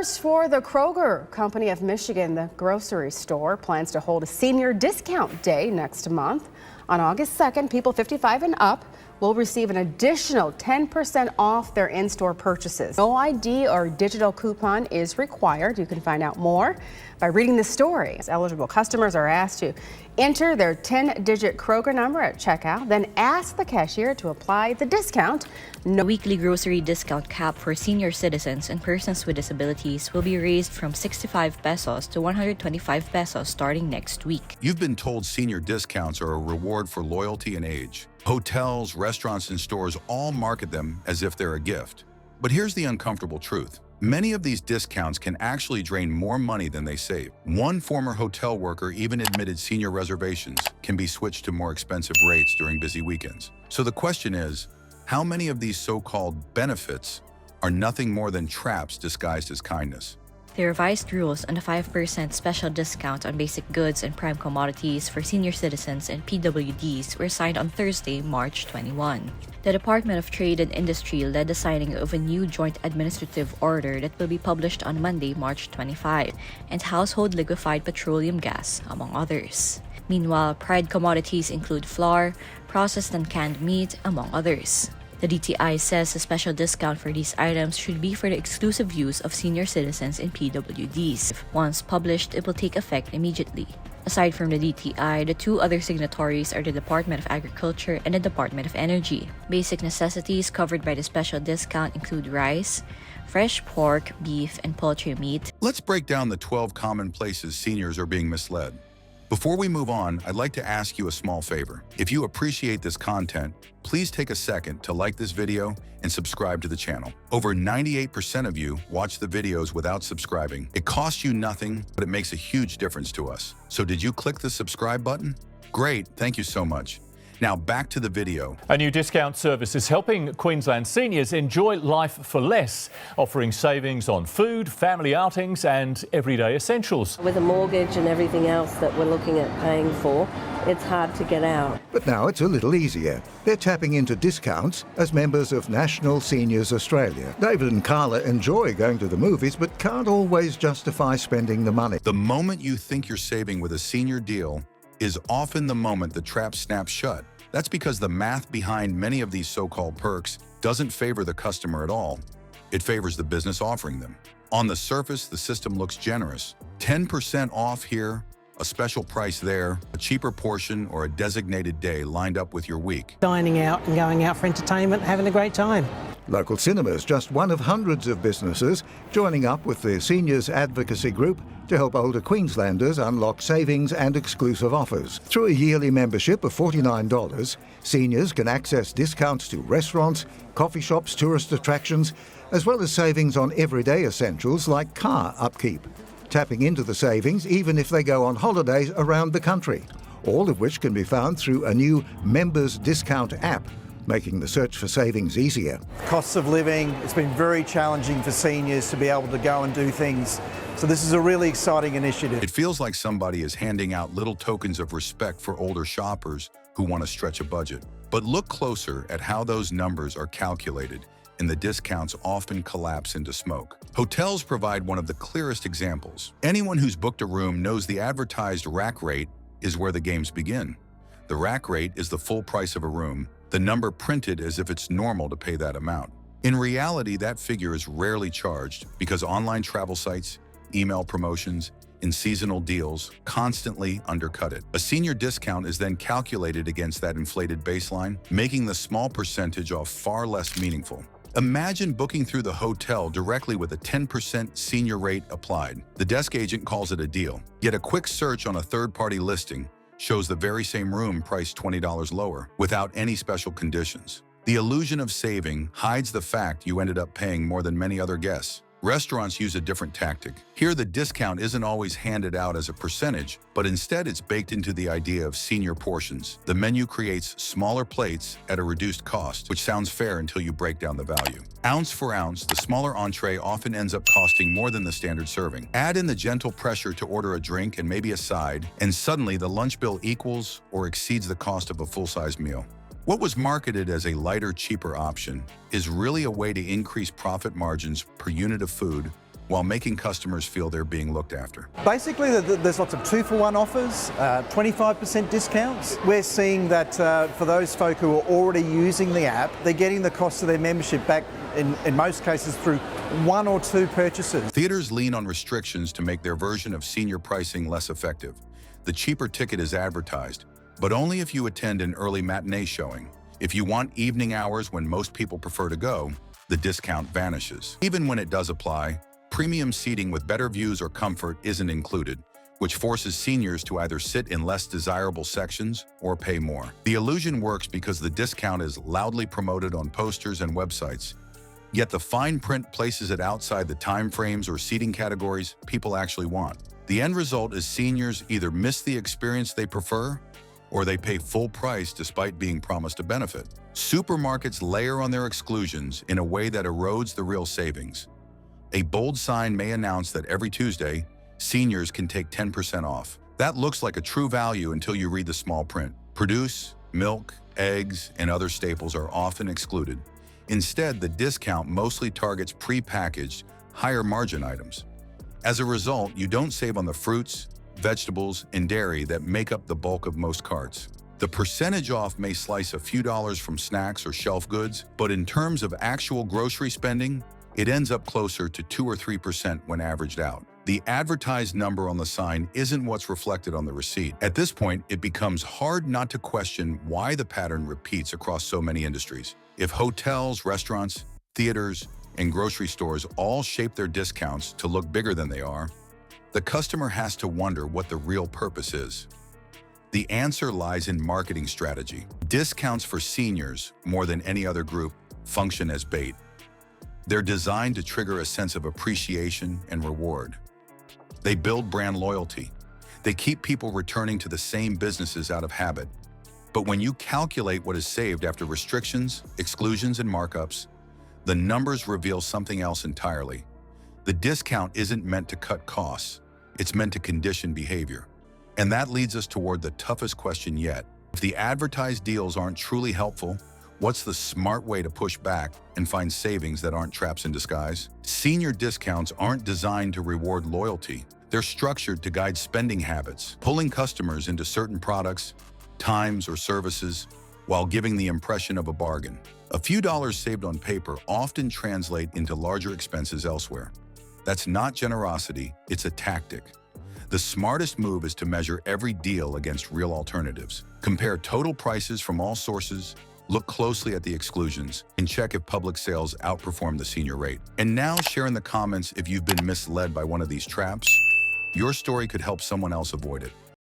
first for the Kroger Company of Michigan. The grocery store plans to hold a senior discount day next month. On August 2nd, people 55 and up will receive an additional 10% off their in-store purchases. No ID or digital coupon is required. You can find out more by reading the story. Eligible customers are asked to enter their 10-digit Kroger number at checkout, then ask the cashier to apply the discount. The weekly grocery discount cap for senior citizens and persons with disabilities will be raised from 65 pesos to 125 pesos starting next week. You've been told senior discounts are a reward for loyalty and age. Hotels, restaurants, and stores all market them as if they're a gift. But here's the uncomfortable truth. Many of these discounts can actually drain more money than they save. One former hotel worker even admitted senior reservations can be switched to more expensive rates during busy weekends. So the question is, how many of these so-called benefits are nothing more than traps disguised as kindness? The revised rules on the 5% special discount on basic goods and prime commodities for senior citizens and PWDs were signed on Thursday, March 21. The Department of Trade and Industry led the signing of a new joint administrative order that will be published on Monday, March 25, and household liquefied petroleum gas, among others. Meanwhile, prime commodities include flour, processed and canned meat, among others. The DTI says a special discount for these items should be for the exclusive use of senior citizens and PWDs. Once published, it will take effect immediately. Aside from the DTI, the two other signatories are the Department of Agriculture and the Department of Energy. Basic necessities covered by the special discount include rice, fresh pork, beef, and poultry meat. Let's break down the 12 common places seniors are being misled. Before we move on, I'd like to ask you a small favor. If you appreciate this content, please take a second to like this video and subscribe to the channel. Over 98% of you watch the videos without subscribing. It costs you nothing, but it makes a huge difference to us. So did you click the subscribe button? Great, thank you so much. Now back to the video. A new discount service is helping Queensland seniors enjoy life for less, offering savings on food, family outings and everyday essentials. With a mortgage and everything else that we're looking at paying for, it's hard to get out. But now it's a little easier. They're tapping into discounts as members of National Seniors Australia. David and Carla enjoy going to the movies but can't always justify spending the money. The moment you think you're saving with a senior deal is often the moment the trap snaps shut. That's because the math behind many of these so-called perks doesn't favor the customer at all. It favors the business offering them. On the surface, the system looks generous. 10% off here, a special price there, a cheaper portion, or a designated day lined up with your week. Dining out and going out for entertainment, having a great time. Local Cinemas, just one of hundreds of businesses joining up with the Seniors Advocacy Group to help older Queenslanders unlock savings and exclusive offers. Through a yearly membership of $49, seniors can access discounts to restaurants, coffee shops, tourist attractions, as well as savings on everyday essentials like car upkeep. Tapping into the savings even if they go on holidays around the country, all of which can be found through a new Members Discount app, making the search for savings easier. Costs of living, it's been very challenging for seniors to be able to go and do things. So this is a really exciting initiative. It feels like somebody is handing out little tokens of respect for older shoppers who want to stretch a budget. But look closer at how those numbers are calculated, and the discounts often collapse into smoke. Hotels provide one of the clearest examples. Anyone who's booked a room knows the advertised rack rate is where the games begin. The rack rate is the full price of a room, the number printed as if it's normal to pay that amount. In reality, that figure is rarely charged because online travel sites, email promotions, and seasonal deals constantly undercut it. A senior discount is then calculated against that inflated baseline, making the small percentage off far less meaningful. Imagine booking through the hotel directly with a 10% senior rate applied. The desk agent calls it a deal, yet a quick search on a third-party listing shows the very same room priced $20 lower without any special conditions. The illusion of saving hides the fact you ended up paying more than many other guests. Restaurants use a different tactic. Here, the discount isn't always handed out as a percentage, but instead it's baked into the idea of senior portions. The menu creates smaller plates at a reduced cost, which sounds fair until you break down the value. Ounce for ounce, the smaller entree often ends up costing more than the standard serving. Add in the gentle pressure to order a drink and maybe a side, and suddenly the lunch bill equals or exceeds the cost of a full-size meal. What was marketed as a lighter, cheaper option is really a way to increase profit margins per unit of food while making customers feel they're being looked after. Basically, there's lots of 2-for-1 offers, 25% discounts. We're seeing that for those folk who are already using the app, they're getting the cost of their membership back in most cases through 1 or 2 purchases. Theaters lean on restrictions to make their version of senior pricing less effective. The cheaper ticket is advertised, but only if you attend an early matinee showing. If you want evening hours when most people prefer to go, the discount vanishes. Even when it does apply, premium seating with better views or comfort isn't included, which forces seniors to either sit in less desirable sections or pay more. The illusion works because the discount is loudly promoted on posters and websites, yet the fine print places it outside the time frames or seating categories people actually want. The end result is seniors either miss the experience they prefer or they pay full price despite being promised a benefit. Supermarkets layer on their exclusions in a way that erodes the real savings. A bold sign may announce that every Tuesday, seniors can take 10% off. That looks like a true value until you read the small print. Produce, milk, eggs, and other staples are often excluded. Instead, the discount mostly targets pre-packaged, higher-margin items. As a result, you don't save on the fruits, vegetables, and dairy that make up the bulk of most carts. The percentage off may slice a few dollars from snacks or shelf goods, but in terms of actual grocery spending, it ends up closer to 2 or 3% when averaged out. The advertised number on the sign isn't what's reflected on the receipt. At this point, it becomes hard not to question why the pattern repeats across so many industries. If hotels, restaurants, theaters, and grocery stores all shape their discounts to look bigger than they are, the customer has to wonder what the real purpose is. The answer lies in marketing strategy. Discounts for seniors, more than any other group, function as bait. They're designed to trigger a sense of appreciation and reward. They build brand loyalty. They keep people returning to the same businesses out of habit. But when you calculate what is saved after restrictions, exclusions, and markups, the numbers reveal something else entirely. The discount isn't meant to cut costs. It's meant to condition behavior. And that leads us toward the toughest question yet. If the advertised deals aren't truly helpful, what's the smart way to push back and find savings that aren't traps in disguise? Senior discounts aren't designed to reward loyalty. They're structured to guide spending habits, pulling customers into certain products, times, or services, while giving the impression of a bargain. A few dollars saved on paper often translate into larger expenses elsewhere. That's not generosity, it's a tactic. The smartest move is to measure every deal against real alternatives. Compare total prices from all sources, look closely at the exclusions, and check if public sales outperform the senior rate. And now share in the comments if you've been misled by one of these traps. Your story could help someone else avoid it.